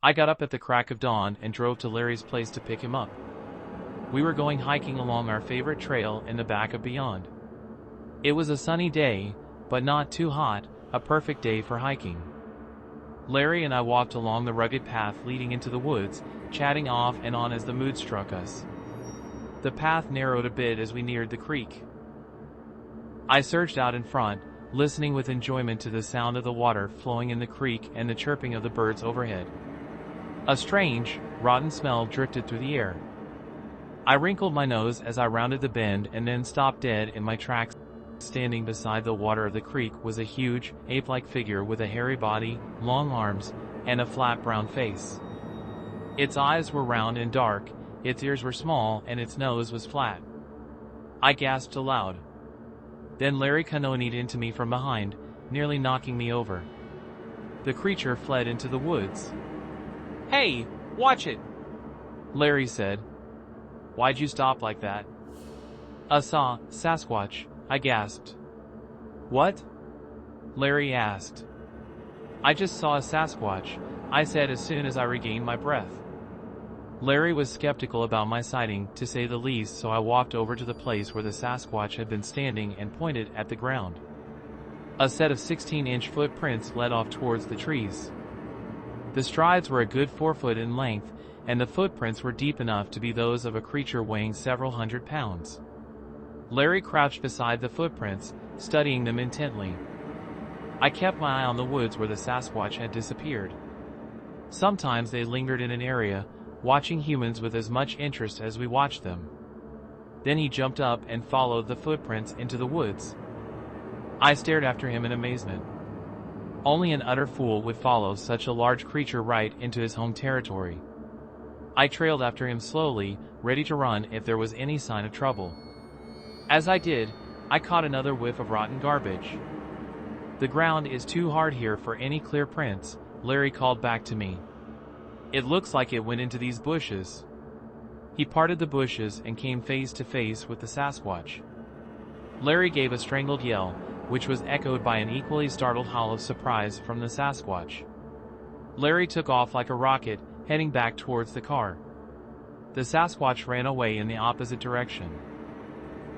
I got up at the crack of dawn and drove to Larry's place to pick him up. We were going hiking along our favorite trail in the back of Beyond. It was a sunny day, but not too hot, a perfect day for hiking. Larry and I walked along the rugged path leading into the woods, chatting off and on as the mood struck us. The path narrowed a bit as we neared the creek. I surged out in front, listening with enjoyment to the sound of the water flowing in the creek and the chirping of the birds overhead. A strange, rotten smell drifted through the air. I wrinkled my nose as I rounded the bend and then stopped dead in my tracks. Standing beside the water of the creek was a huge, ape-like figure with a hairy body, long arms, and a flat brown face. Its eyes were round and dark, its ears were small, and its nose was flat. I gasped aloud. Then Larry cannoned into me from behind, nearly knocking me over. The creature fled into the woods. "Hey, watch it!" Larry said. "Why'd you stop like that?" "I saw Sasquatch," I gasped. "What?" Larry asked. "I just saw a Sasquatch," I said as soon as I regained my breath. Larry was skeptical about my sighting, to say the least, so I walked over to the place where the Sasquatch had been standing and pointed at the ground. A set of 16-inch footprints led off towards the trees. The strides were a good 4 foot in length, and the footprints were deep enough to be those of a creature weighing several hundred pounds. Larry crouched beside the footprints, studying them intently. I kept my eye on the woods where the Sasquatch had disappeared. Sometimes they lingered in an area, watching humans with as much interest as we watched them. Then he jumped up and followed the footprints into the woods. I stared after him in amazement. Only an utter fool would follow such a large creature right into his home territory. I trailed after him slowly, ready to run if there was any sign of trouble. As I did, I caught another whiff of rotten garbage. "The ground is too hard here for any clear prints," Larry called back to me. "It looks like it went into these bushes." He parted the bushes and came face to face with the Sasquatch. Larry gave a strangled yell, which was echoed by an equally startled howl of surprise from the Sasquatch. Larry took off like a rocket, heading back towards the car. The Sasquatch ran away in the opposite direction.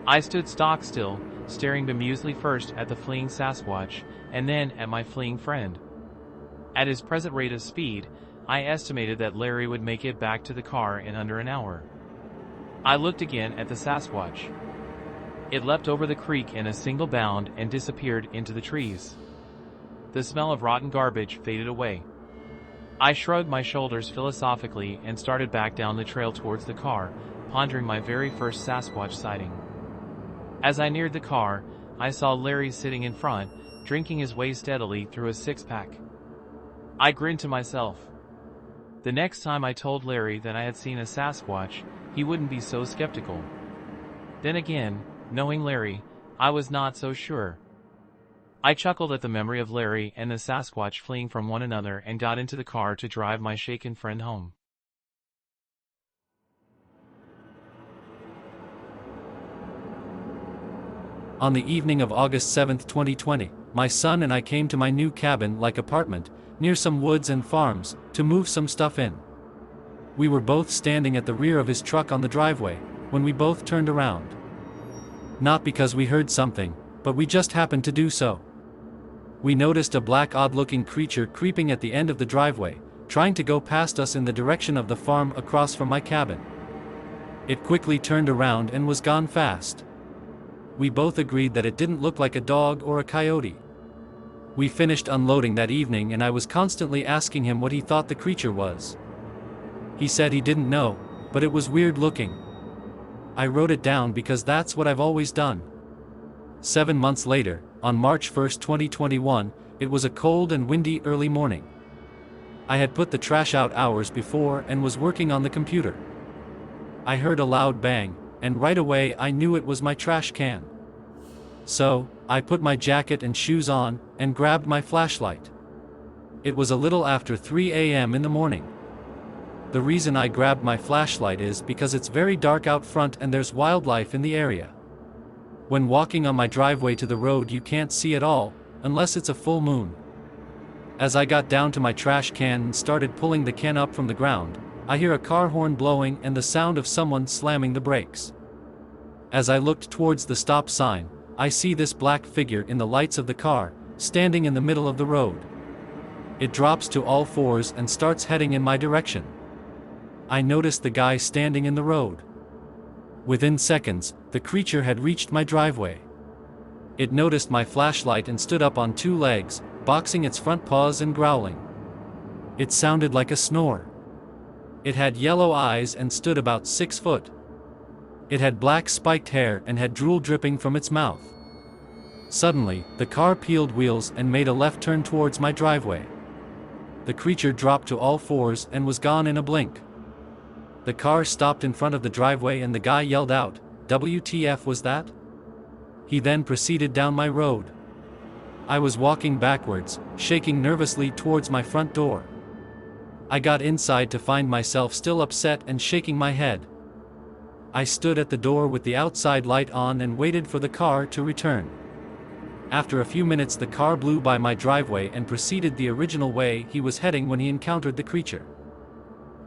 I stood stock still, staring bemusedly first at the fleeing Sasquatch, and then at my fleeing friend. At his present rate of speed, I estimated that Larry would make it back to the car in under an hour. I looked again at the Sasquatch. It leapt over the creek in a single bound and disappeared into the trees. The smell of rotten garbage faded away. I shrugged my shoulders philosophically and started back down the trail towards the car, pondering my very first Sasquatch sighting. As I neared the car, I saw Larry sitting in front, drinking his way steadily through a six-pack. I grinned to myself. The next time I told Larry that I had seen a Sasquatch, he wouldn't be so skeptical. Then again, knowing Larry, I was not so sure. I chuckled at the memory of Larry and the Sasquatch fleeing from one another and got into the car to drive my shaken friend home. On the evening of August 7, 2020, my son and I came to my new cabin-like apartment, near some woods and farms, to move some stuff in. We were both standing at the rear of his truck on the driveway, when we both turned around. Not because we heard something, but we just happened to do so. We noticed a black odd-looking creature creeping at the end of the driveway, trying to go past us in the direction of the farm across from my cabin. It quickly turned around and was gone fast. We both agreed that it didn't look like a dog or a coyote. We finished unloading that evening and I was constantly asking him what he thought the creature was. He said he didn't know, but it was weird looking. I wrote it down because that's what I've always done. 7 months later, on March 1, 2021, it was a cold and windy early morning. I had put the trash out hours before and was working on the computer. I heard a loud bang, and right away I knew it was my trash can. So, I put my jacket and shoes on, and grabbed my flashlight. It was a little after 3 a.m. in the morning. The reason I grabbed my flashlight is because it's very dark out front and there's wildlife in the area. When walking on my driveway to the road you can't see at all, unless it's a full moon. As I got down to my trash can and started pulling the can up from the ground, I hear a car horn blowing and the sound of someone slamming the brakes. As I looked towards the stop sign, I see this black figure in the lights of the car, standing in the middle of the road. It drops to all fours and starts heading in my direction. I noticed the guy standing in the road. Within seconds, the creature had reached my driveway. It noticed my flashlight and stood up on two legs, boxing its front paws and growling. It sounded like a snore. It had yellow eyes and stood about 6 foot. It had black spiked hair and had drool dripping from its mouth. Suddenly, the car peeled wheels and made a left turn towards my driveway. The creature dropped to all fours and was gone in a blink. The car stopped in front of the driveway and the guy yelled out, "WTF was that?" He then proceeded down my road. I was walking backwards, shaking nervously towards my front door. I got inside to find myself still upset and shaking my head. I stood at the door with the outside light on and waited for the car to return. After a few minutes the car blew by my driveway and proceeded the original way he was heading when he encountered the creature.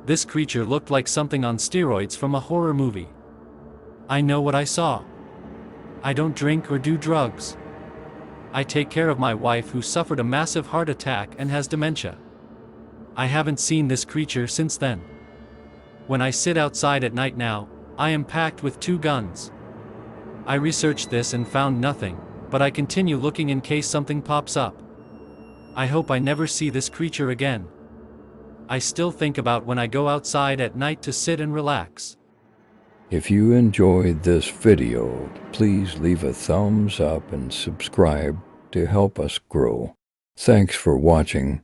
This creature looked like something on steroids from a horror movie. I know what I saw. I don't drink or do drugs. I take care of my wife who suffered a massive heart attack and has dementia. I haven't seen this creature since then. When I sit outside at night now, I am packed with 2 guns. I researched this and found nothing, but I continue looking in case something pops up. I hope I never see this creature again. I still think about when I go outside at night to sit and relax. If you enjoyed this video, please leave a thumbs up and subscribe to help us grow. Thanks for watching.